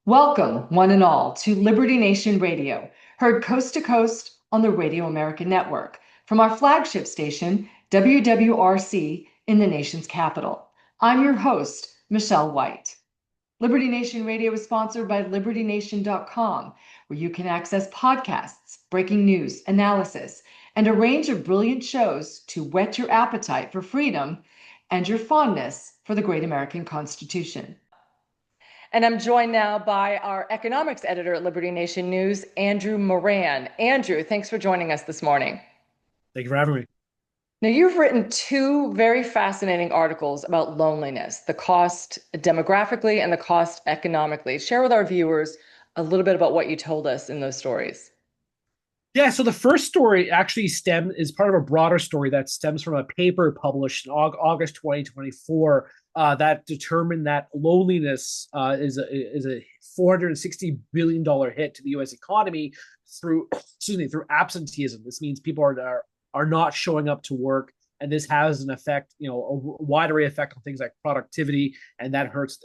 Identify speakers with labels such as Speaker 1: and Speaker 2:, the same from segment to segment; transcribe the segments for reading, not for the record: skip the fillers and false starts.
Speaker 1: Welcome, one and all, to Liberty Nation Radio, heard coast to coast on the Radio American Network from our flagship station, WWRC, in the nation's capital. I'm your host, Michelle White. Liberty Nation Radio is sponsored by LibertyNation.com, where you can access podcasts, breaking news, analysis, and a range of brilliant shows to whet your appetite for freedom and your fondness for the great American Constitution. And I'm joined now by our economics editor at Liberty Nation News, Andrew Moran. Andrew, thanks for joining us this morning.
Speaker 2: Thank you for having me.
Speaker 1: Now, you've written two very fascinating articles about loneliness, the cost demographically and the cost economically. Share with our viewers a little bit about what you told us in those stories.
Speaker 2: Yeah, so the first story actually is part of a broader story that stems from a paper published in August 2024 that determined that loneliness is a $460 billion hit to the U.S. economy through absenteeism. This means people are not showing up to work, and this has an effect, a wide array effect on things like productivity, and that hurts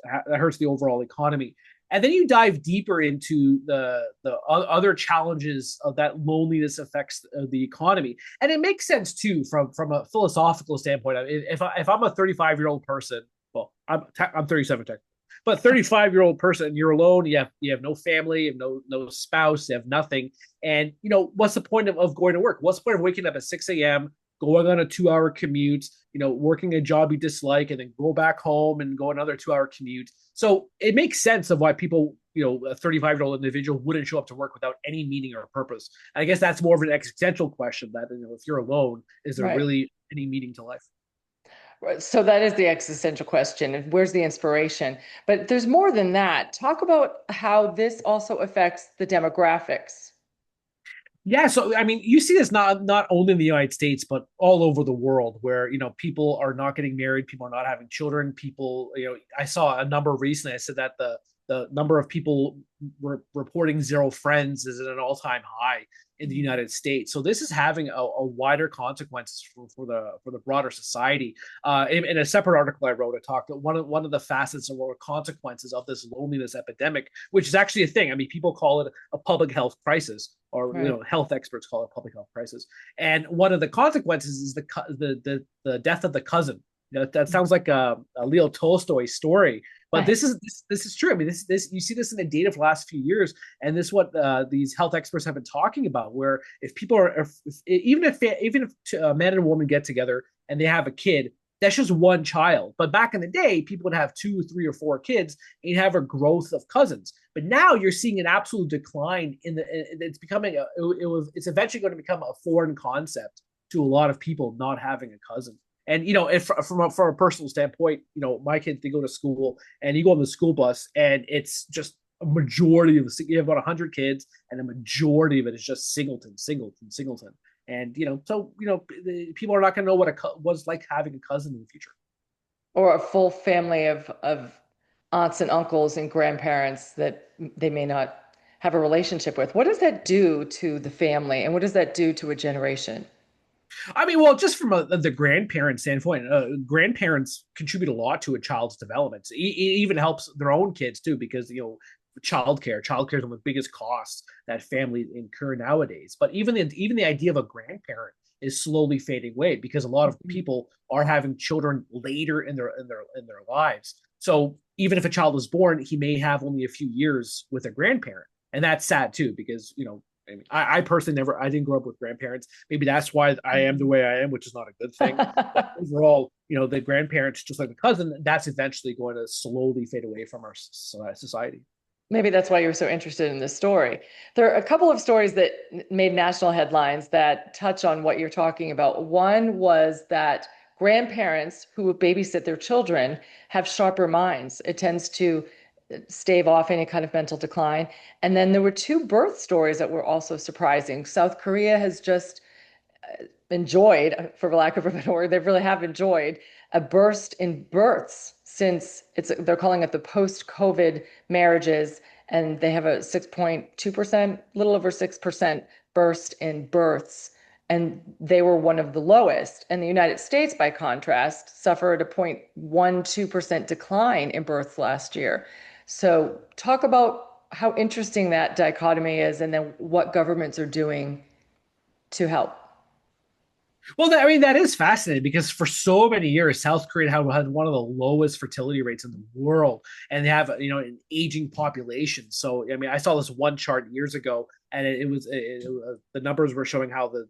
Speaker 2: the overall economy. And then you dive deeper into the other challenges of that loneliness affects the economy, and it makes sense too from a philosophical standpoint. I mean, if I'm a 35-year-old person, well, I'm 37 technically, but 35-year-old person, you're alone. You have no family, you have no spouse, you have nothing, and what's the point of going to work? What's the point of waking up at 6 a.m., going on a 2-hour commute, working a job you dislike, and then go back home and go another 2-hour commute? So it makes sense of why people, a 35-year-old individual wouldn't show up to work without any meaning or purpose. And I guess that's more of an existential question that, if you're alone, is there really any meaning to life?
Speaker 1: So that is the existential question. Where's the inspiration? But there's more than that. Talk about how this also affects the demographics.
Speaker 2: Yeah, so I mean, you see this not only in the United States, but all over the world, where people are not getting married, people are not having children. People, I saw a number recently. I said that the number of people reporting zero friends is at an all-time high in the United States. So this is having a wider consequences for the broader society. In a separate article I wrote, I talked one of the facets or consequences of this loneliness epidemic, which is actually a thing. I mean, people call it a public health crisis, or health experts call it public health crisis. And one of the consequences is the death of the cousin. That sounds like a Leo Tolstoy story, but this is true. I mean, this you see this in the data for the last few years, and this is what these health experts have been talking about. Where if people even if a man and a woman get together and they have a kid, that's just one child. But back in the day, people would have 2, 3, or 4 kids, and you'd have a growth of cousins. But now you're seeing an absolute decline it's eventually going to become a foreign concept to a lot of people not having a cousin. And if from a personal standpoint, my kids, they go to school, and you go on the school bus, and it's just a majority of you have about 100 kids, and a majority of it is just singleton. And people are not going to know what's like having a cousin in the future,
Speaker 1: Or a full family of aunts and uncles and grandparents that they may not have a relationship with. What does that do to the family, and what does that do to a generation?
Speaker 2: I mean, well, just from the grandparent standpoint, grandparents contribute a lot to a child's development. It even helps their own kids too, because childcare is one of the biggest costs that families incur nowadays. But even the idea of a grandparent is slowly fading away, because a lot of people are having children later in their lives. So even if a child is born, he may have only a few years with a grandparent, and that's sad too, because I mean, I personally I didn't grow up with grandparents. Maybe that's why I am the way I am, which is not a good thing. But overall, the grandparents, just like the cousin, that's eventually going to slowly fade away from our society.
Speaker 1: Maybe that's why you're so interested in this story. There are a couple of stories that made national headlines that touch on what you're talking about. One was that grandparents who babysit their children have sharper minds. It tends to stave off any kind of mental decline. And then there were two birth stories that were also surprising. South Korea has just enjoyed, for lack of a better word, they really have enjoyed a burst in births since they're calling it the post-COVID marriages, and they have a 6.2%, little over 6% burst in births, and they were one of the lowest. And the United States, by contrast, suffered a 0.12% decline in births last year. So talk about how interesting that dichotomy is, and then what governments are doing to help.
Speaker 2: Well, I mean, that is fascinating because for so many years, South Korea had one of the lowest fertility rates in the world, and they have an aging population. So, I mean, I saw this one chart years ago, and the numbers were showing how there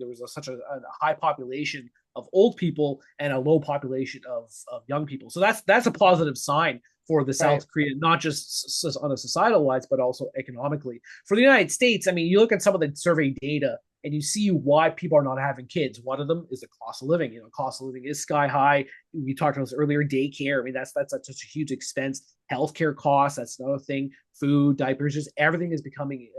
Speaker 2: was such a high population of old people and a low population of young people. So that's a positive sign for the
Speaker 1: Right.
Speaker 2: South Korea, not just on a societal wise, but also economically. For the United States, I mean, you look at some of the survey data and you see why people are not having kids. One of them is the cost of living. Cost of living is sky high. We talked about this earlier. Daycare. I mean, that's such a huge expense. Healthcare costs. That's another thing. Food, diapers, just everything is becoming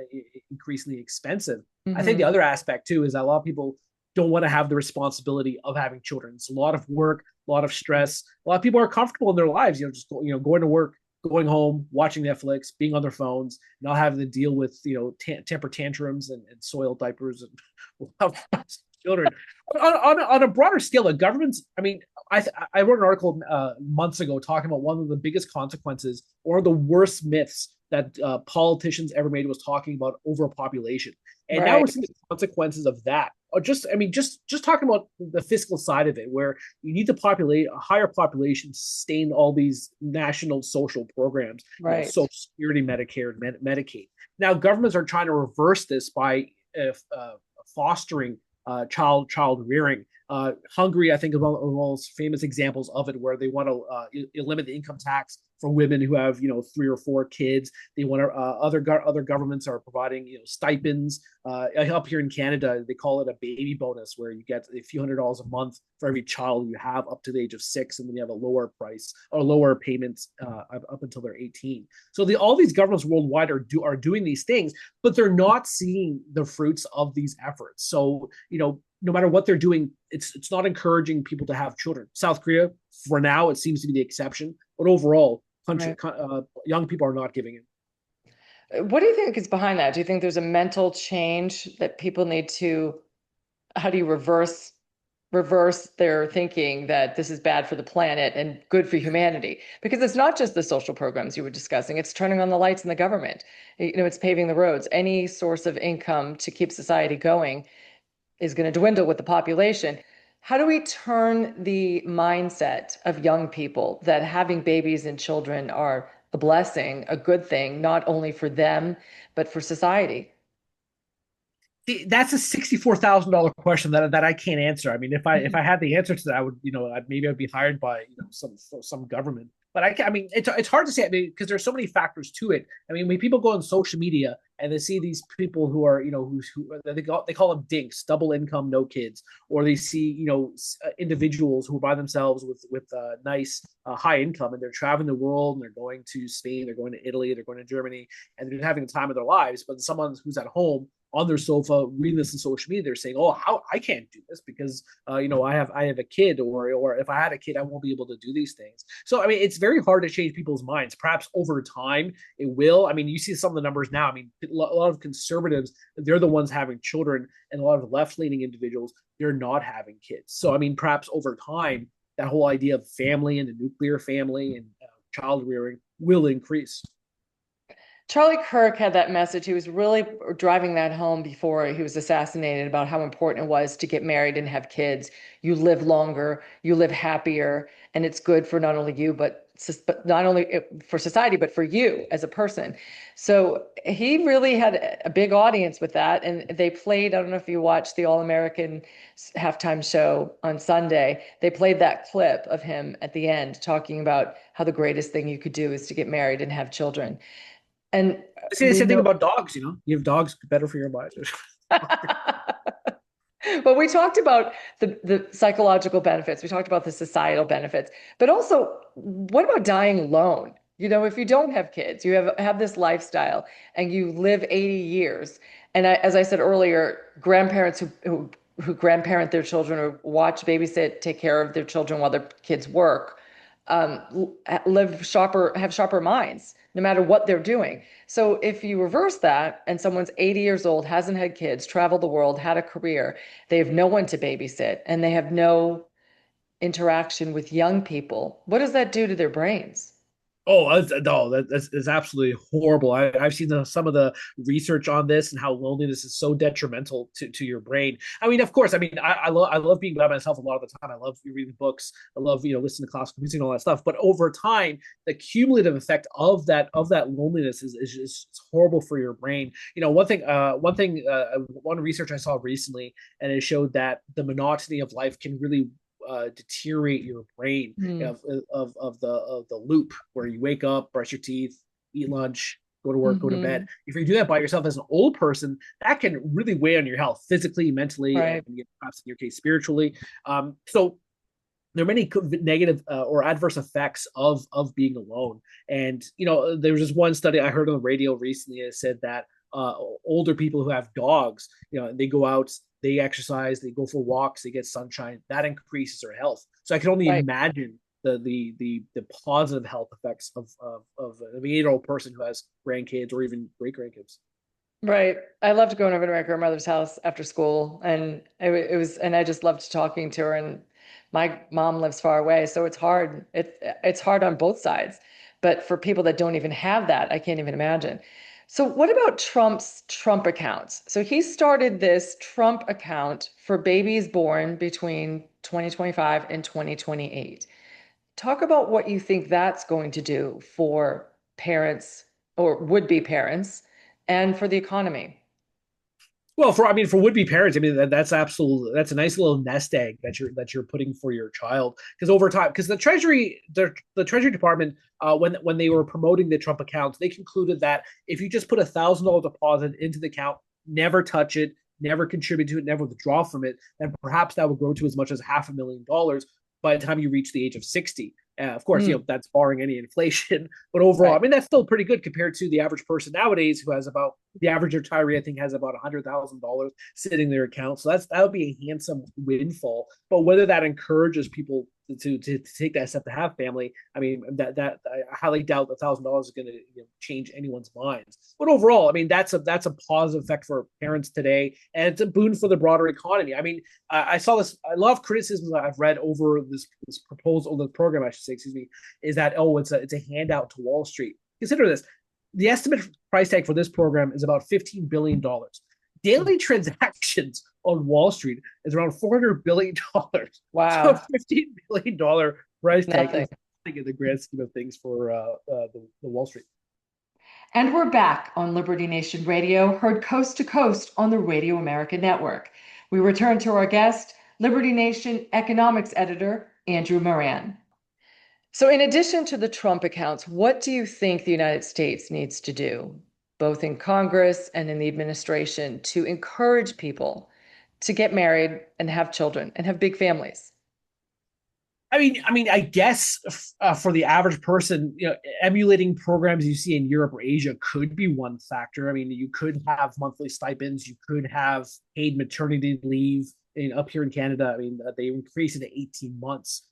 Speaker 2: increasingly expensive. I think the
Speaker 1: Hmm.
Speaker 2: other aspect too is that a lot of people don't want to have the responsibility of having children. It's a lot of work, a lot of stress. A lot of people are comfortable in their lives. Just going to work, going home, watching Netflix, being on their phones, not having to deal with temper tantrums and soiled diapers and children. On a broader scale, the governments. I mean, I wrote an article months ago talking about one of the biggest consequences or the worst myths that politicians ever made was talking about overpopulation, and now we're
Speaker 1: Right.
Speaker 2: seeing the consequences of that. Or just talking about the fiscal side of it, where you need to populate a higher population to sustain all these national social programs,
Speaker 1: Right.
Speaker 2: Social Security, Medicare, and Medicaid. Now, governments are trying to reverse this by fostering child rearing. Hungary, I think, of one of the most famous examples of it, where they want to limit the income tax for women who have 3 or 4 kids. They want to other governments are providing stipends. Up here in Canada, they call it a baby bonus, where you get a few $100s a month for every child you have up to the age of 6, and then you have a lower price or lower payments up until they're 18. So all these governments worldwide are doing these things, but they're not seeing the fruits of these efforts. So no matter what they're doing, it's not encouraging people to have children. South Korea, for now, it seems to be the exception, but overall,
Speaker 1: Right.
Speaker 2: young people are not giving in.
Speaker 1: What do you think is behind that? Do you think there's a mental change that people need to, how do you reverse their thinking that this is bad for the planet and good for humanity? Because it's not just the social programs you were discussing, it's turning on the lights in the government. It's paving the roads. Any source of income to keep society going is going to dwindle with the population. How do we turn the mindset of young people that having babies and children are a blessing, a good thing, not only for them, but for society?
Speaker 2: That's a $64,000 question that I can't answer. I mean, if I had the answer to that, I would maybe I'd be hired by some government. But I mean, it's hard to say. I mean, because there's so many factors to it. I mean, when people go on social media and they see these people who are who they call them dinks, double income, no kids, or they see individuals who are by themselves with nice high income, and they're traveling the world, and they're going to Spain, they're going to Italy, they're going to Germany, and they're having the time of their lives. But someone who's at home on their sofa reading this on social media, they're saying, "Oh, how I can't do this because I have a kid, or if I had a kid, I won't be able to do these things." So I mean, it's very hard to change people's minds. Perhaps over time it will. I mean, you see some of the numbers now. I mean, a lot of conservatives, they're the ones having children, and a lot of left leaning individuals, they're not having kids. So I mean, perhaps over time that whole idea of family and a nuclear family and child rearing will increase.
Speaker 1: Charlie Kirk had that message. He was really driving that home before he was assassinated about how important it was to get married and have kids. You live longer, you live happier, and it's good for not only you, but not only for society, but for you as a person. So he really had a big audience with that. And they played, I don't know if you watched the All American halftime show on Sunday. They played that clip of him at the end talking about how the greatest thing you could do is to get married and have children. And
Speaker 2: I say the
Speaker 1: we
Speaker 2: same thing
Speaker 1: know,
Speaker 2: about dogs. You have dogs, better for your mind.
Speaker 1: but we talked about the psychological benefits. We talked about the societal benefits, but also what about dying alone? If you don't have kids, you have this lifestyle and you live 80 years. And as I said earlier, grandparents who grandparent their children or watch, babysit, take care of their children while their kids work, have sharper minds, no matter what they're doing. So if you reverse that and someone's 80 years old, hasn't had kids, traveled the world, had a career, they have no one to babysit, and they have no interaction with young people, what does that do to their brains?
Speaker 2: Oh, no, that's absolutely horrible. I've seen some of the research on this and how loneliness is so detrimental to your brain. I mean, of course, I mean, I love being by myself a lot of the time. I love reading books. I love, listening to classical music and all that stuff. But over time, the cumulative effect of that loneliness is just it's horrible for your brain. One research I saw recently, and it showed that the monotony of life can really deteriorate your brain
Speaker 1: Mm.
Speaker 2: of the loop where you wake up, brush your teeth, eat lunch, go to work, go to bed.
Speaker 1: Hmm.
Speaker 2: If you do that by yourself as an old person, that can really weigh on your health physically, mentally, and
Speaker 1: Right.
Speaker 2: perhaps in your case spiritually. So there are many negative or adverse effects of being alone. And there was this one study I heard on the radio recently that said that older people who have dogs, they go out, they exercise, they go for walks, they get sunshine, that increases their health. So I can only
Speaker 1: Right.
Speaker 2: imagine the positive health effects of an 8-year-old person who has grandkids or even great grandkids.
Speaker 1: Right. I loved going over to my grandmother's house after school, and it was, and I just loved talking to her. And my mom lives far away, so it's hard. It's hard on both sides. But for people that don't even have that, I can't even imagine. So what about Trump's Trump accounts? So he started this Trump account for babies born between 2025 and 2028. Talk about what you think that's going to do for parents or would-be parents and for the economy.
Speaker 2: Well, for would be parents, I mean that's a nice little nest egg that you're putting for your child because over time because the Treasury Department when they were promoting the Trump account they concluded that if you just put $1,000 deposit into the account, never touch it, never contribute to it, never withdraw from it, then perhaps that would grow to as much as $500,000 by the time you reach the age of 60. Of course,
Speaker 1: Hmm.
Speaker 2: that's barring any inflation, but overall, I
Speaker 1: Right.
Speaker 2: mean that's still pretty good compared to the average person nowadays who has about the average retiree, I think, has about $100,000 sitting in their account. So that would be a handsome windfall. But whether that encourages people to take that step to have family, I mean, that I highly doubt $1,000 is going to change anyone's minds. But overall, I mean, that's a positive effect for parents today, and it's a boon for the broader economy. I mean, I saw this. A lot of criticisms that I've read over this proposal, the program, I should say, excuse me, is that it's a handout to Wall Street. Consider this: the estimated price tag for this program is about $15 billion. Daily transactions on Wall Street is around $400 billion. So a
Speaker 1: Wow.
Speaker 2: $15 billion price tag
Speaker 1: Nothing.
Speaker 2: is nothing in the grand scheme of things for the Wall Street.
Speaker 1: And we're back on Liberty Nation Radio, heard coast to coast on the Radio America Network. We return to our guest, Liberty Nation economics editor, Andrew Moran. So, in addition to the Trump accounts, what do you think the United States needs to do, both in Congress and in the administration, to encourage people to get married and have children and have big families?
Speaker 2: I guess for the average person, emulating programs you see in Europe or Asia could be one factor. I mean, you could have monthly stipends, you could have paid maternity leave. Up here in Canada, I mean, they increase it to 18 months.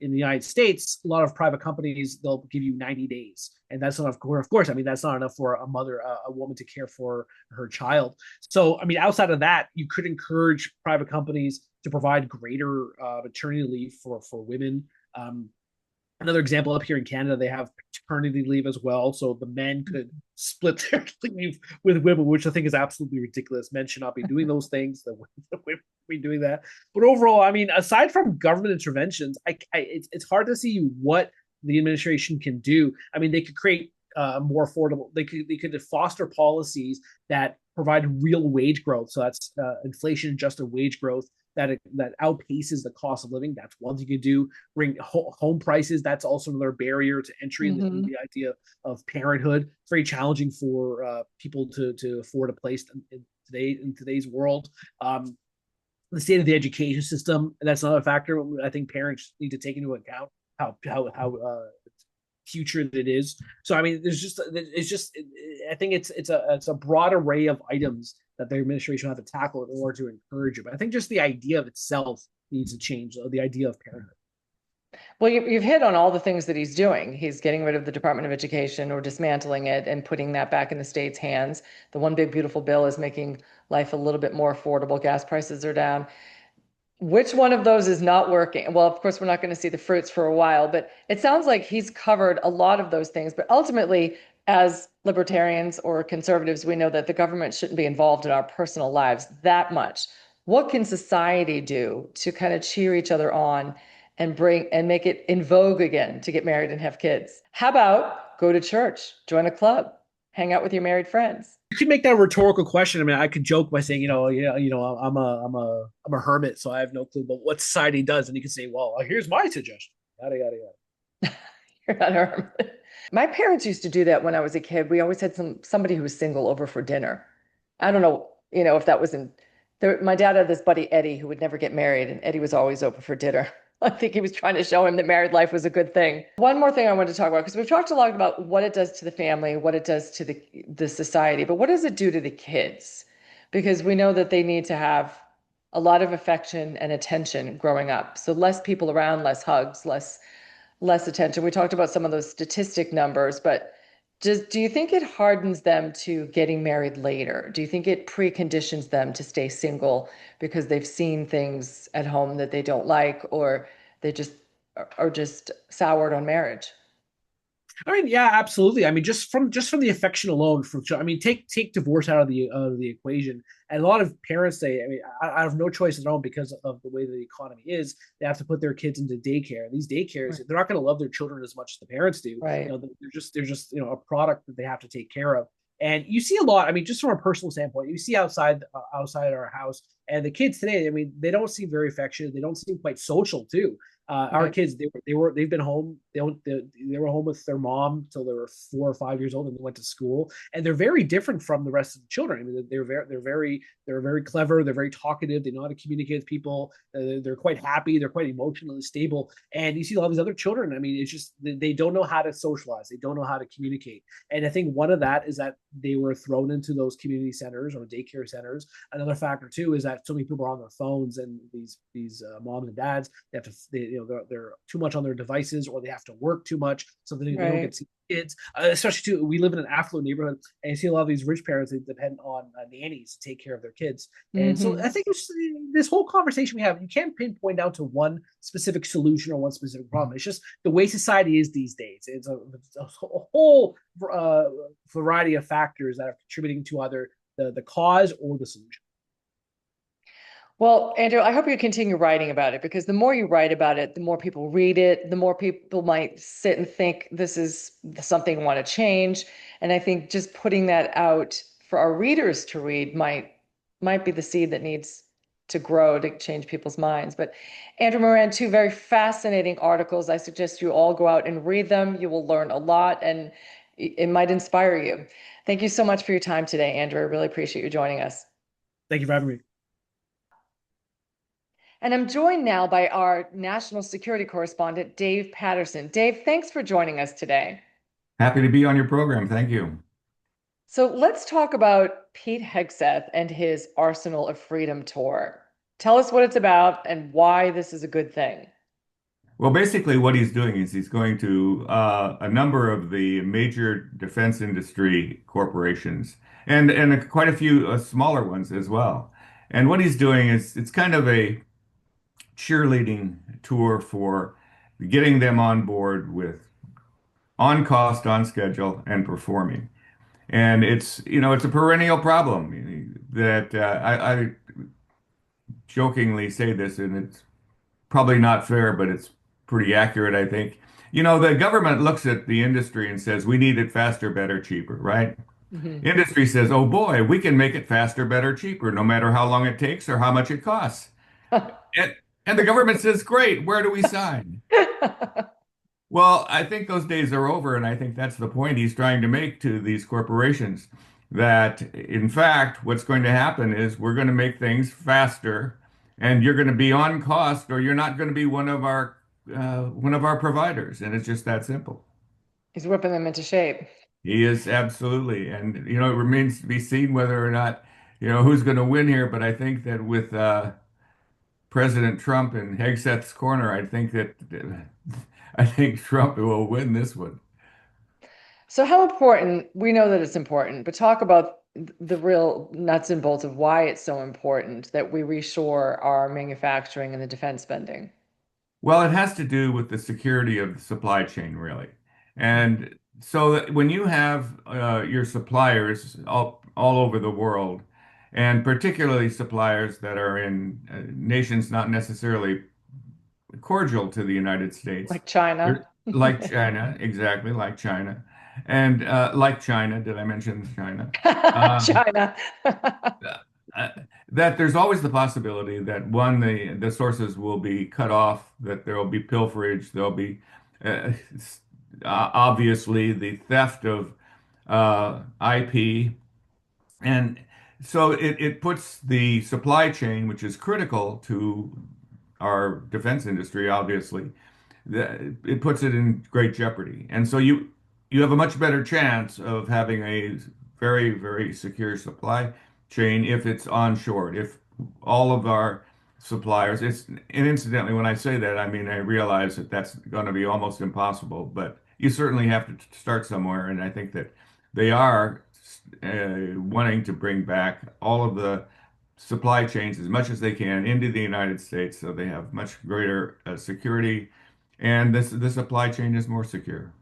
Speaker 2: In the United States, a lot of private companies they'll give you 90 days, and that's not, of course. I mean, that's not enough for a mother, a woman to care for her child. So, I mean, outside of that, you could encourage private companies to provide greater maternity leave for women. Um, Another example up here in Canada, they have paternity leave as well, so the men could split their leave with women, which I think is absolutely ridiculous. Men should not be doing those things. The women be doing that. But overall, I mean, aside from government interventions, it's hard to see what the administration can do. I mean, they could create more affordable. They could foster policies that provide real wage growth. So that's inflation adjusted wage growth that outpaces the cost of living. That's one thing you could do. Bring home prices. That's also another barrier to entry in
Speaker 1: Hmm.
Speaker 2: the idea of parenthood. It's very challenging for people to afford a place in today's world. The state of the education system. That's another factor. I think parents need to take into account how future it is. So I mean, I think it's a broad array of items that the administration will have to tackle in order to encourage it. But I think just the idea of itself needs to change. The idea of parenthood.
Speaker 1: Well, you've hit on all the things that he's doing. He's getting rid of the Department of Education or dismantling it and putting that back in the state's hands. The one big beautiful bill is making life a little bit more affordable. Gas prices are down. Which one of those is not working? Well, of course, we're not going to see the fruits for a while, but it sounds like he's covered a lot of those things. But ultimately, as libertarians or conservatives, we know that the government shouldn't be involved in our personal lives that much. What can society do to kind of cheer each other on and bring and make it in vogue again to get married and have kids? How about go to church, join a club, hang out with your married friends?
Speaker 2: You could make that a rhetorical question. I mean, I could joke by saying, I'm a hermit, so I have no clue about what society does, and you could say, well, here's my suggestion. Yada yada yada.
Speaker 1: You're not a hermit. My parents used to do that when I was a kid. We always had somebody who was single over for dinner. I don't know, if that was in there. My dad had this buddy Eddie who would never get married, and Eddie was always over for dinner. I think he was trying to show him that married life was a good thing. One more thing I wanted to talk about, because we've talked a lot about what it does to the family, what it does to the society, but what does it do to the kids? Because we know that they need to have a lot of affection and attention growing up. So less people around, less hugs, less attention. We talked about some of those statistic numbers, but do you think it hardens them to getting married later? Do you think it preconditions them to stay single because they've seen things at home that they don't like, or they just are just soured on marriage?
Speaker 2: I mean, yeah, absolutely. I mean, just from the affection alone, I mean, take divorce out of the equation, and a lot of parents say, I mean, I have no choice at all because of the way the economy is. They have to put their kids into daycare, and these daycares,
Speaker 1: Right.
Speaker 2: they're not going to love their children as much as the parents do.
Speaker 1: Right.
Speaker 2: They're just a product that they have to take care of. And you see a lot. I mean, just from a personal standpoint, you see outside our house, and the kids today. I mean, they don't seem very affectionate. They don't seem quite social too. Our
Speaker 1: Right.
Speaker 2: kids, they've been home. They were home with their mom till they were 4 or 5 years old, and they went to school. And they're very different from the rest of the children. I mean, they're very clever. They're very talkative. They know how to communicate with people. They're quite happy. They're quite emotionally stable. And you see all these other children. I mean, it's just they don't know how to socialize. They don't know how to communicate. And I think one of that is that they were thrown into those community centers or daycare centers. Another factor too is that so many people are on their phones, and these moms and dads, they have to they're too much on their devices, or they have to work too much, so they don't get
Speaker 1: Right.
Speaker 2: to see kids. Especially too, we live in an affluent neighborhood, and you see a lot of these rich parents, they depend on nannies to take care of their kids. And so I
Speaker 1: Hmm.
Speaker 2: think this whole conversation we have, you can't pinpoint down to one specific solution or one specific problem. It's just the way society is these days. It's a whole uh, variety of factors that are contributing to either the cause or the solution.
Speaker 1: Well, Andrew, I hope you continue writing about it, because the more you write about it, the more people read it, the more people might sit and think this is something I want to change. And I think just putting that out for our readers to read might be the seed that needs to grow to change people's minds. But Andrew Moran, two very fascinating articles. I suggest you all go out and read them. You will learn a lot, and it might inspire you. Thank you so much for your time today, Andrew. I really appreciate you joining us.
Speaker 2: Thank you for having me.
Speaker 1: And I'm joined now by our national security correspondent, Dave Patterson. Dave, thanks for joining us today.
Speaker 3: Happy to be on your program. Thank you.
Speaker 1: So let's talk about Pete Hegseth and his Arsenal of Freedom tour. Tell us what it's about and why this is a good thing.
Speaker 3: Well, basically, what he's doing is he's going to a number of the major defense industry corporations and quite a few smaller ones as well. And what he's doing is it's kind of a cheerleading tour for getting them on board with on cost, on schedule, and performing. And it's a perennial problem that I jokingly say this, and it's probably not fair, but it's pretty accurate, I think. The government looks at the industry and says, we need it faster, better, cheaper, right?
Speaker 1: Mhm.
Speaker 3: Industry says, oh boy, we can make it faster, better, cheaper, no matter how long it takes or how much it costs. And, and the government says, great, where do we sign? Well, I think those days are over, and I think that's the point he's trying to make to these corporations. That, in fact, what's going to happen is we're going to make things faster, and you're going to be on cost, or you're not going to be one of our providers, and it's just that simple.
Speaker 1: He's whipping them into shape.
Speaker 3: He is absolutely, and it remains to be seen whether or not who's going to win here. But I think that with President Trump in Hegseth's corner, I think Trump will win this one.
Speaker 1: So how important, we know that it's important, but talk about the real nuts and bolts of why it's so important that we reshore our manufacturing and the defense spending.
Speaker 3: Well, it has to do with the security of the supply chain, really. And so that when you have your suppliers all over the world, and particularly suppliers that are in nations not necessarily cordial to the United States,
Speaker 1: Like China.
Speaker 3: like China, exactly like China, and like China, did I mention China? Um,
Speaker 1: China.
Speaker 3: uh, that there's always the possibility that one, the sources will be cut off, that there will be pilferage, there'll be uh, obviously the theft of IP, and so it puts the supply chain, which is critical to our defense industry, obviously, it puts it in great jeopardy. And so you have a much better chance of having a very, very secure supply chain if it's onshored, if all of our suppliers, and incidentally, when I say that, I mean, I realize that that's going to be almost impossible, but you certainly have to start somewhere. And I think that they are wanting to bring back all of the supply chains as much as they can into the United States so they have much greater security and the supply chain is more secure.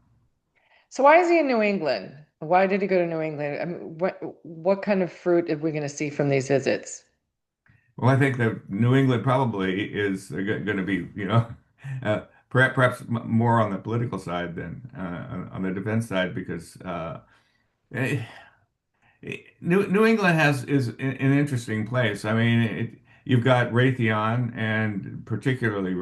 Speaker 1: So why is he in New England? Why did he go to New England? I mean, what kind of fruit are we going to see from these visits?
Speaker 3: Well, I think that New England probably is going to be, perhaps more on the political side than on the defense side because eh, New England has is an interesting place. I mean, you've got Raytheon and particularly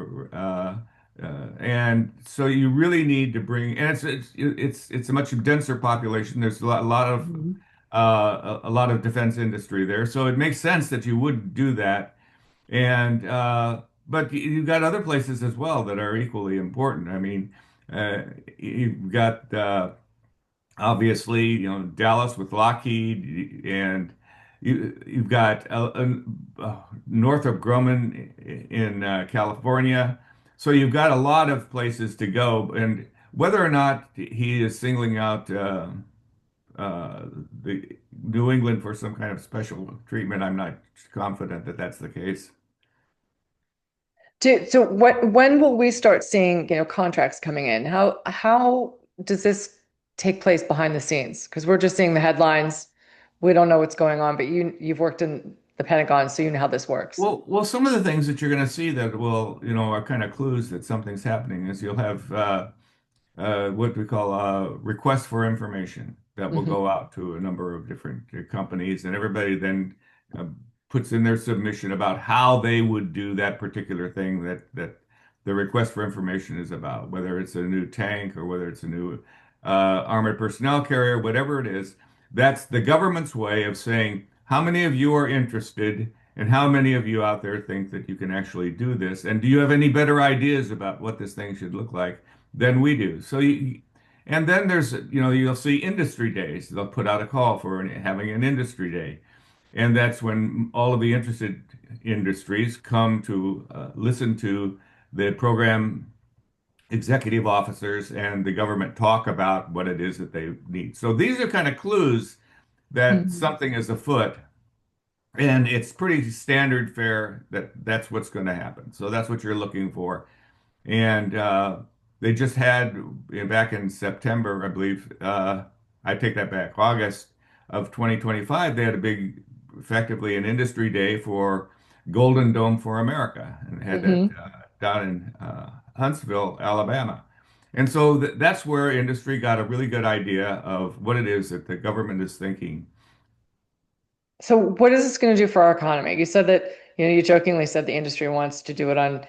Speaker 3: and so you really need to bring and it's a much denser population. There's a lot of
Speaker 1: Mhm.
Speaker 3: a lot of defense industry there, so it makes sense that you would do that. And but you've got other places as well that are equally important. I mean, you've got obviously, Dallas with Lockheed, and you've got Northrop Grumman in California. So you've got a lot of places to go, and whether or not he is singling out uh, the New England for some kind of special treatment, I'm not confident that that's the case.
Speaker 1: So when will we start seeing, contracts coming in? How does this take place behind the scenes? Because we're just seeing the headlines. We don't know what's going on, but you've worked in the Pentagon, so you know how this works.
Speaker 3: Some of the things that you're going to see that will, are kind of clues that something's happening is you'll have what we call a request for information that will
Speaker 1: Hmm.
Speaker 3: go out to a number of different companies, and everybody then uh, puts in their submission about how they would do that particular thing that the request for information is about, whether it's a new tank or whether it's a new armored personnel carrier, whatever it is. That's the government's way of saying how many of you are interested. And how many of you out there think that you can actually do this? And do you have any better ideas about what this thing should look like than we do? And then you'll see industry days. They'll put out a call for having an industry day. And that's when all of the interested industries come to listen to the program executive officers and the government talk about what it is that they need. So these are kind of clues that
Speaker 1: Hmm.
Speaker 3: something is afoot. And it's pretty standard fare that that's what's going to happen. So that's what you're looking for. And they just had back in September, I believe, I take that back, August of 2025, they had a big, effectively an industry day for Golden Dome for America, and they had that
Speaker 1: Hmm.
Speaker 3: down in Huntsville, Alabama. And so that's where industry got a really good idea of what it is that the government is thinking.
Speaker 1: So what is this going to do for our economy? You said that, you jokingly said the industry wants to do it on,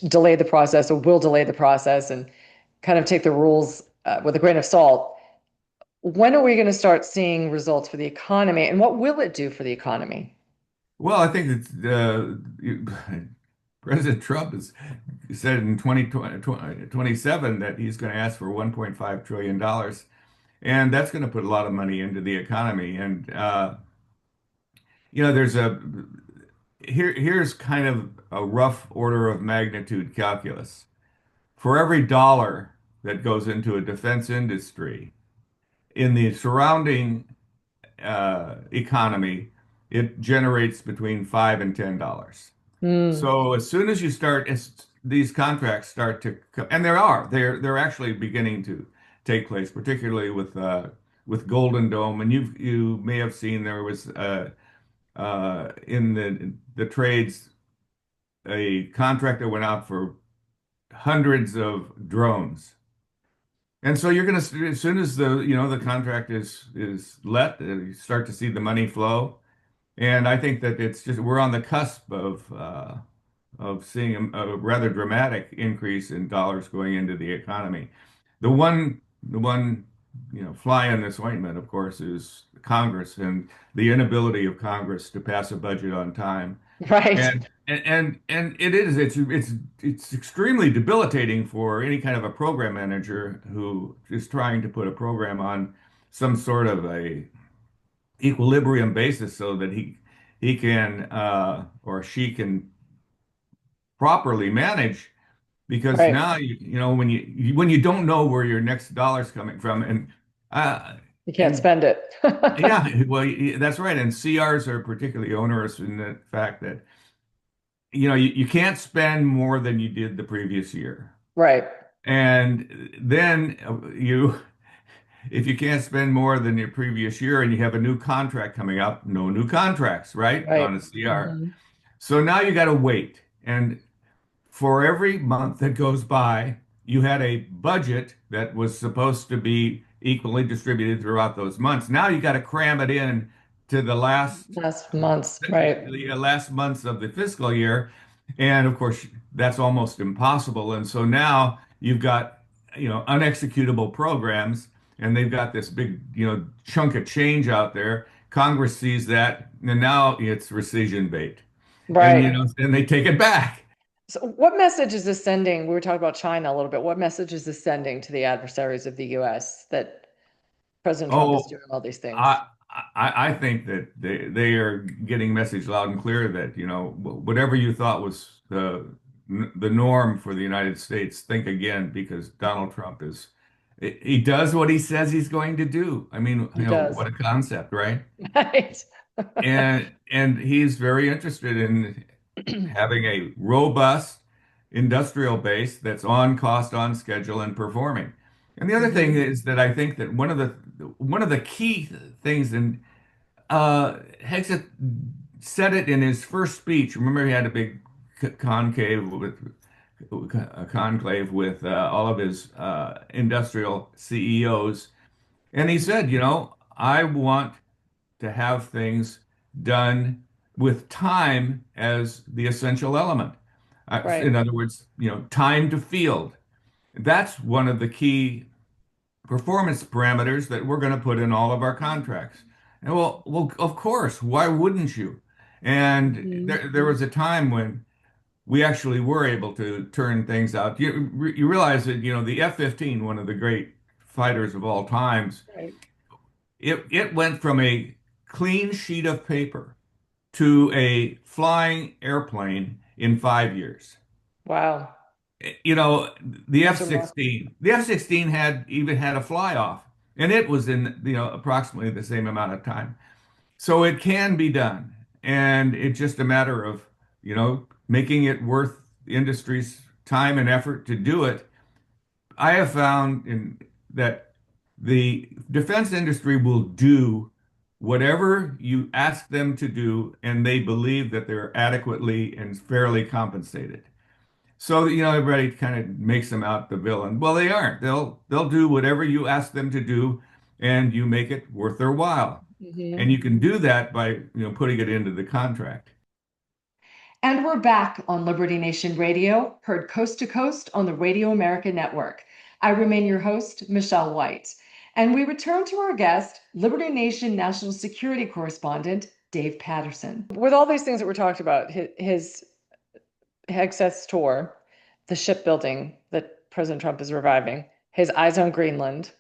Speaker 1: delay the process or will delay the process and kind of take the rules with a grain of salt. When are we going to start seeing results for the economy, and what will it do for the economy?
Speaker 3: Well, I think it's President Trump has said in 2027 that he's going to ask for $1.5 trillion dollars. And that's going to put a lot of money into the economy. And there's here's kind of a rough order of magnitude calculus. For every dollar that goes into a defense industry in the surrounding economy, it generates between $5 and $10.
Speaker 1: Mm,
Speaker 3: So as soon as these contracts start to come, and they're actually beginning to take place, particularly with Golden Dome. And you may have seen there was in the trades a contract that went out for hundreds of drones. And so you're going to, as soon as the contract is let, you start to see the money flow. And I think that it's just we're on the cusp of seeing a rather dramatic increase in dollars going into the economy. The one fly in this ointment, of course, is Congress and the inability of Congress to pass a budget on time.
Speaker 1: right,
Speaker 3: And it's extremely debilitating for any kind of a program manager who is trying to put a program on some sort of a equilibrium basis so that he can or she can properly manage, because
Speaker 1: right.
Speaker 3: now when you don't know where your next dollar's coming from, uh
Speaker 1: You can't
Speaker 3: and
Speaker 1: spend it.
Speaker 3: yeah, well, that's right. And CRs are particularly onerous in the fact that you can't spend more than you did the previous year.
Speaker 1: Right,
Speaker 3: And then if you can't spend more than your previous year and you have a new contract coming up, no new contracts, right?
Speaker 1: right.
Speaker 3: On a CR.
Speaker 1: Mhm.
Speaker 3: So now you got to wait. And for every month that goes by, you had a budget that was supposed to be equally distributed throughout those months. Now you got to cram it in to
Speaker 1: Last months, right,
Speaker 3: the last months of the fiscal year. And of course, that's almost impossible. And so now you've got, unexecutable programs, and they've got this big, chunk of change out there. Congress sees that, and now it's rescission bait. And,
Speaker 1: right.
Speaker 3: and they take it back.
Speaker 1: So, what message is this sending? We were talking about China a little bit. What message is this sending to the adversaries of the US that President Trump is
Speaker 3: Oh,
Speaker 1: doing all these things?
Speaker 3: I think that they are getting message loud and clear that, whatever you thought was the norm for the United States, think again, because Donald Trump he does what he says he's going to do. I mean,
Speaker 1: He does.
Speaker 3: what a concept, right?
Speaker 1: Right.
Speaker 3: And he's very interested in having a robust industrial base that's on cost, on schedule, and performing. And the other thing
Speaker 1: Mhm.
Speaker 3: is that I think that one of the key things, and Hegseth said it in his first speech. Remember, he had a big conclave with all of his industrial CEOs, and he said, I want to have things done with time as the essential element.
Speaker 1: Right.
Speaker 3: In other words, time to field. That's one of the key performance parameters that we're going to put in all of our contracts. And well, of course, why wouldn't you? And
Speaker 1: Mhm.
Speaker 3: there was a time when we actually were able to turn things out. You realize that, the F-15, one of the great fighters of all times,
Speaker 1: Right.
Speaker 3: it went from a clean sheet of paper to a flying airplane in 5 years.
Speaker 1: Wow.
Speaker 3: You know, the
Speaker 1: That's remarkable.
Speaker 3: F-16, the F-16 had a fly off, and it was in, approximately the same amount of time. So it can be done, and it's just a matter of, making it worth the industry's time and effort to do it. I have found that the defense industry will do whatever you ask them to do, and they believe that they're adequately and fairly compensated. So, everybody kind of makes them out the villain. Well, they aren't. They'll do whatever you ask them to do, and you make it worth their while. And
Speaker 1: Mhm.
Speaker 3: you can do that by, putting it into the contract.
Speaker 1: And we're back on Liberty Nation Radio, heard coast to coast on the Radio America Network. I remain your host, Michelle White. And we return to our guest, Liberty Nation National Security Correspondent, Dave Patterson. With all these things that we're talking about, his Hegseth's tour, the shipbuilding that President Trump is reviving, his eyes on Greenland,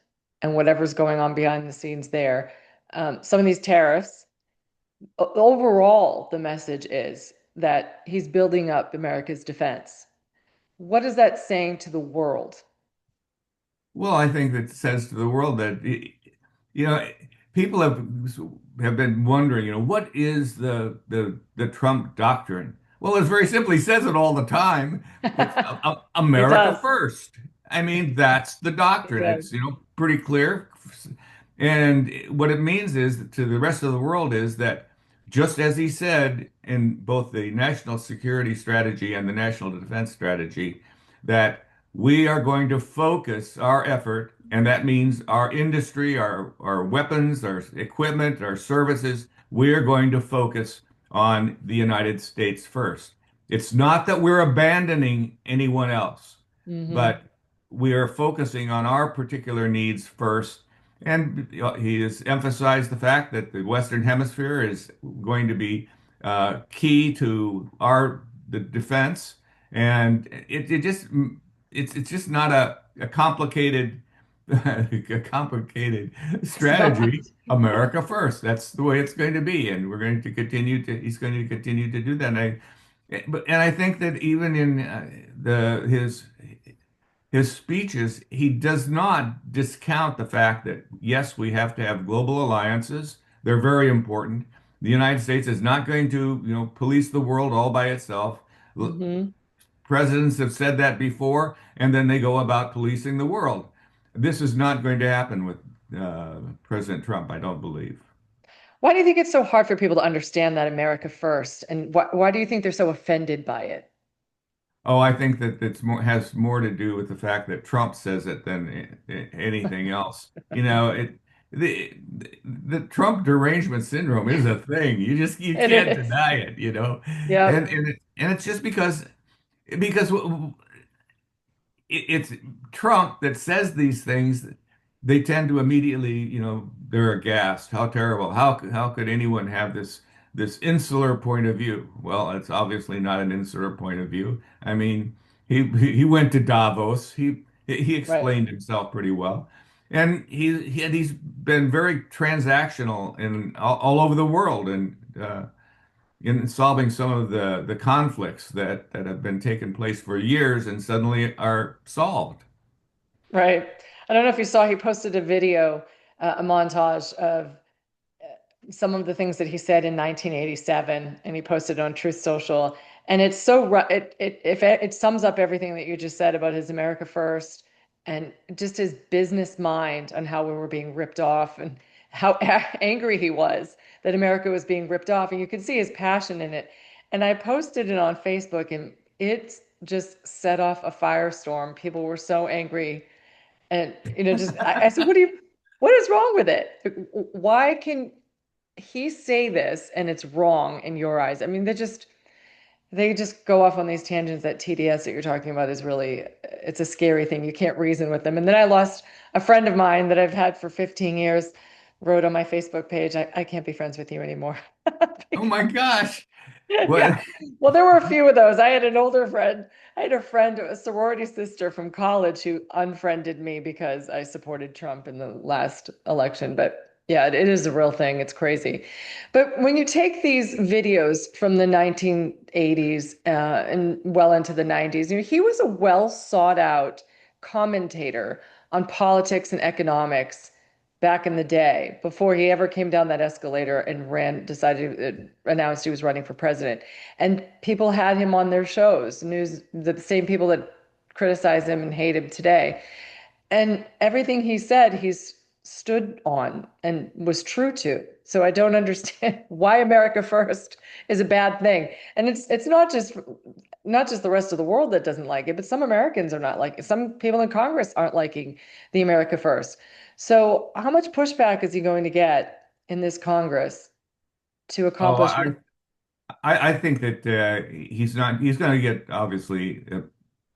Speaker 1: and whatever's going on behind the scenes there, some of these tariffs, overall, the message is that he's building up America's defense. What is that saying to the world?
Speaker 3: Well, I think that says to the world that, you know, people have been wondering, what is the Trump doctrine? Well, it's very simply says it all the time. It's
Speaker 1: He
Speaker 3: America
Speaker 1: does.
Speaker 3: first. I mean, that's the
Speaker 1: He
Speaker 3: doctrine.
Speaker 1: does.
Speaker 3: It's, pretty clear. And what it means is to the rest of the world is that just as he said in both the national security strategy and the national defense strategy, that we are going to focus our effort, and that means our industry, our weapons, our equipment, our services, we are going to focus on the United States first. It's not that we're abandoning anyone else,
Speaker 1: Hmm.
Speaker 3: but we are focusing on our particular needs first. And he has emphasized the fact that the Western Hemisphere is going to be key to the defense, and it's just not a complicated a complicated
Speaker 1: It's not.
Speaker 3: strategy. America first. That's the way it's going to be, and we're going to continue to. He's going to continue to do that. And I think that even in the his speeches, he does not discount the fact that, yes, we have to have global alliances. They're very important. The United States is not going to, police the world all by itself.
Speaker 1: Hmm.
Speaker 3: Presidents have said that before, and then they go about policing the world. This is not going to happen with President Trump, I don't believe.
Speaker 1: Why do you think it's so hard for people to understand that America first? And why do you think they're so offended by it?
Speaker 3: Oh, I think that it's more has more to do with the fact that Trump says it than anything else. The Trump derangement syndrome is a thing. You
Speaker 1: It
Speaker 3: can't
Speaker 1: is.
Speaker 3: deny it.
Speaker 1: Yep.
Speaker 3: And it's just because it's Trump that says these things. They tend to immediately, they're aghast. How terrible. How could anyone have this insular point of view? Well, it's obviously not an insular point of view. I mean, he went to Davos. He
Speaker 1: Right.
Speaker 3: explained himself pretty well. And he's been very transactional in all over the world and in solving some of the conflicts that have been taking place for years and suddenly are solved.
Speaker 1: Right. I don't know if you saw, he posted a video, a montage of some of the things that he said in 1987, and he posted it on Truth Social. And it's so it sums up everything that you just said about his America First and just his business mind on how we were being ripped off and how angry he was that America was being ripped off. And you could see his passion in it. And I posted it on Facebook, and it just set off a firestorm. People were so angry, and just I said, what is wrong with it? Why can he say this and it's wrong in your eyes? I mean, they just go off on these tangents. That TDS that you're talking about is really, it's a scary thing. You can't reason with them. And then I lost a friend of mine that I've had for 15 years, wrote on my Facebook page, I can't be friends with you anymore.
Speaker 3: Oh my gosh.
Speaker 1: Yeah.
Speaker 3: What?
Speaker 1: Well, there were a few of those. I had an older friend. I had a friend, a sorority sister from college, who unfriended me because I supported Trump in the last election. But yeah, it is a real thing. It's crazy. But when you take these videos from the 1980s and well into the 90s, he was a well sought out commentator on politics and economics back in the day before he ever came down that escalator and announced he was running for president. And people had him on their shows, news, the same people that criticize him and hate him today. And everything he said, he's stood on and was true to. So I don't understand why America First is a bad thing. And it's not just the rest of the world that doesn't like it, but some Americans are not like it. Some people in Congress aren't liking the America First. So how much pushback is he going to get in this Congress to
Speaker 3: Oh,
Speaker 1: accomplish what?
Speaker 3: I think that he's going to get obviously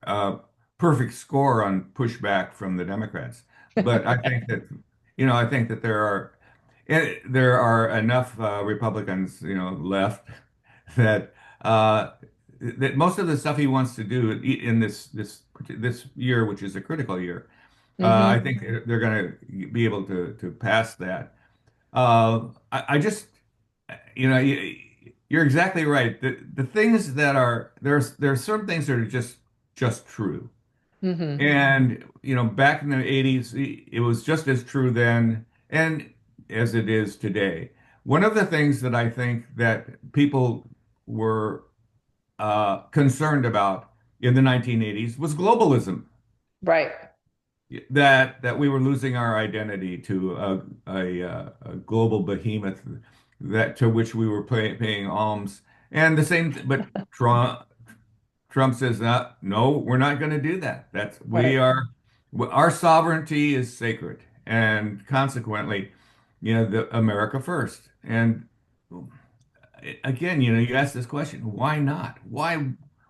Speaker 3: a perfect score on pushback from the Democrats. But I think that there are enough Republicans, left that that most of the stuff he wants to do in this year, which is a critical year, I
Speaker 1: Hmm.
Speaker 3: think they're going to be able to pass that. I just, you're exactly right. The things that are there's certain things that are just true.
Speaker 1: Hmm.
Speaker 3: And back in the 80s, it was just as true then. And as it is today. One of the things that I think that people were concerned about in the 1980s was globalism.
Speaker 1: Right.
Speaker 3: That we were losing our identity to a global behemoth that to which we were paying alms. And the same, but Trump says, no, we're not going to do that. We
Speaker 1: Right.
Speaker 3: are, our sovereignty is sacred, and consequently, the America first. And again, you ask this question, why not?
Speaker 1: Why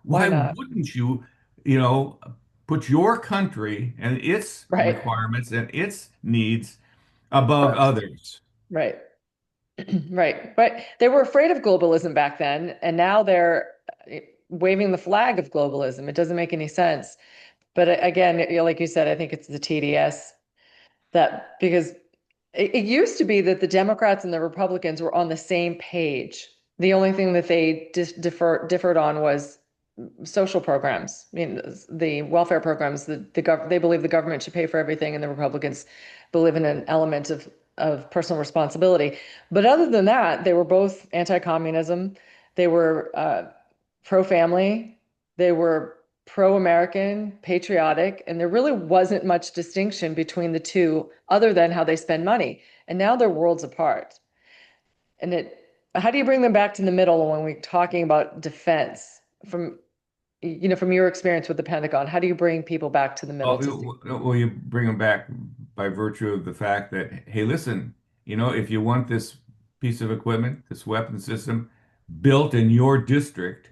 Speaker 3: Why
Speaker 1: not?
Speaker 3: wouldn't you, you know, put your country and its
Speaker 1: Right.
Speaker 3: requirements and its needs above
Speaker 1: First.
Speaker 3: others?
Speaker 1: Right. Right. But they were afraid of globalism back then, and now they're waving the flag of globalism. It doesn't make any sense. But again, like you said, I think it's the TDS that because it used to be that the Democrats and the Republicans were on the same page. The only thing that they differed on was social programs. I mean, the welfare programs. They believe the government should pay for everything, and the Republicans believe in an element of personal responsibility. But other than that, they were both anti-communism. They were pro-family. They were pro-American, patriotic, and there really wasn't much distinction between the two other than how they spend money. And now they're worlds apart. And how do you bring them back to the middle when we're talking about defense from your experience with the Pentagon? How do you bring people back to the middle to see?
Speaker 3: Well, you bring them back by virtue of the fact that, hey, listen, if you want this piece of equipment, this weapon system built in your district,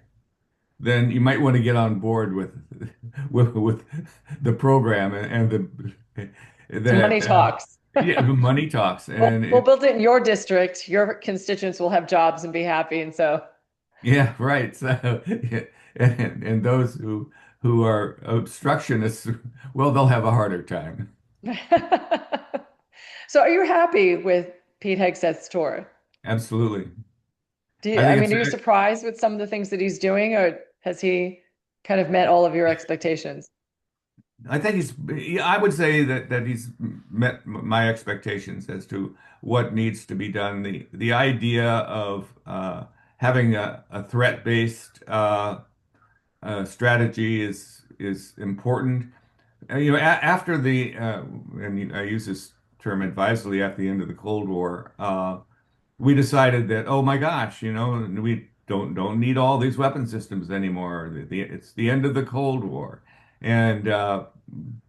Speaker 3: then you might want to get on board with with the program and the
Speaker 1: So money
Speaker 3: that
Speaker 1: talks.
Speaker 3: yeah, the money talks
Speaker 1: Well,
Speaker 3: and
Speaker 1: we'll build it in your district. Your constituents will have jobs and be happy. And so,
Speaker 3: yeah, right. So yeah, and those who are obstructionists, well, they'll have a harder time.
Speaker 1: so are you happy with Pete Hegseth's tour?
Speaker 3: Absolutely. I
Speaker 1: I
Speaker 3: think
Speaker 1: mean,
Speaker 3: it's
Speaker 1: are you surprised with some of the things that he's doing, or has he kind of met all of your expectations?
Speaker 3: I think I would say that he's met my expectations as to what needs to be done. The idea of having a threat-based strategy is important. After and I use this term advisedly, at the end of the Cold War, we decided that, oh my gosh, we don't need all these weapon systems anymore. It's the end of the Cold War, and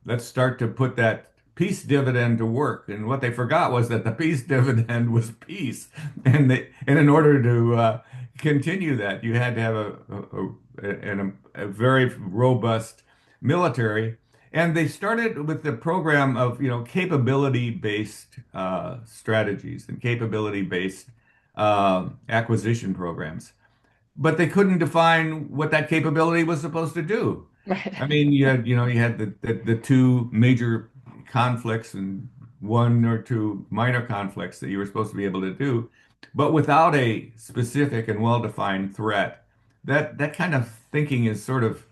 Speaker 3: let's start to put that peace dividend to work. And what they forgot was that the peace dividend was peace, and in order to continue that, you had to have a very robust military. And they started with the program of, capability-based strategies and capability-based acquisition programs. But they couldn't define what that capability was supposed to do.
Speaker 1: Right.
Speaker 3: I mean, you had the two major conflicts and one or two minor conflicts that you were supposed to be able to do, but without a specific and well-defined threat. That kind of thinking is sort of,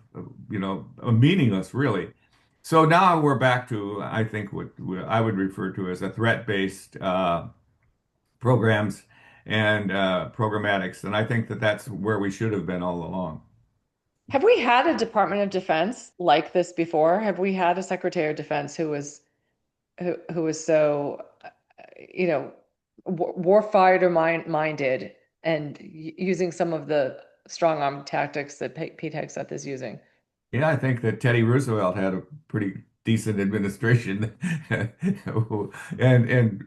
Speaker 3: meaningless, really. So now we're back to, I think, what I would refer to as a threat-based programs and programmatics, and I think that that's where we should have been all along.
Speaker 1: Have we had a Department of Defense like this before? Have we had a Secretary of Defense who was so, you know, warfighter minded and using some of the strong arm tactics that Pete Hegseth is using?
Speaker 3: Yeah, I think that Teddy Roosevelt had a pretty decent administration, and and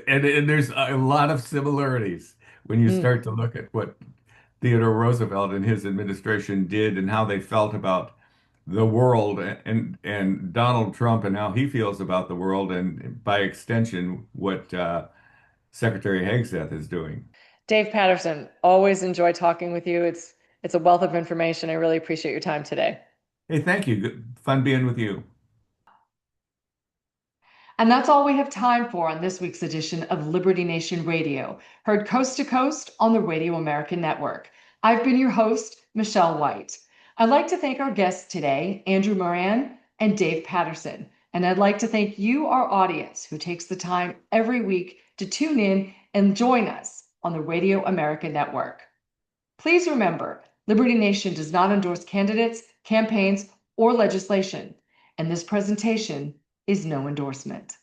Speaker 3: and there's a lot of similarities when you
Speaker 1: Mm,
Speaker 3: start to look at what Theodore Roosevelt and his administration did and how they felt about the world, and Donald Trump and how he feels about the world, and by extension, what Secretary Hegseth is doing.
Speaker 1: Dave Patterson, always enjoy talking with you. It's a wealth of information. I really appreciate your time today.
Speaker 3: Hey, thank you. Good, fun being with you.
Speaker 1: And that's all we have time for on this week's edition of Liberty Nation Radio, heard coast to coast on the Radio American Network. I've been your host, Michelle White. I'd like to thank our guests today, Andrew Moran and Dave Patterson. And I'd like to thank you, our audience, who takes the time every week to tune in and join us on the Radio America Network. Please remember, Liberty Nation does not endorse candidates, campaigns, or legislation, and this presentation is no endorsement.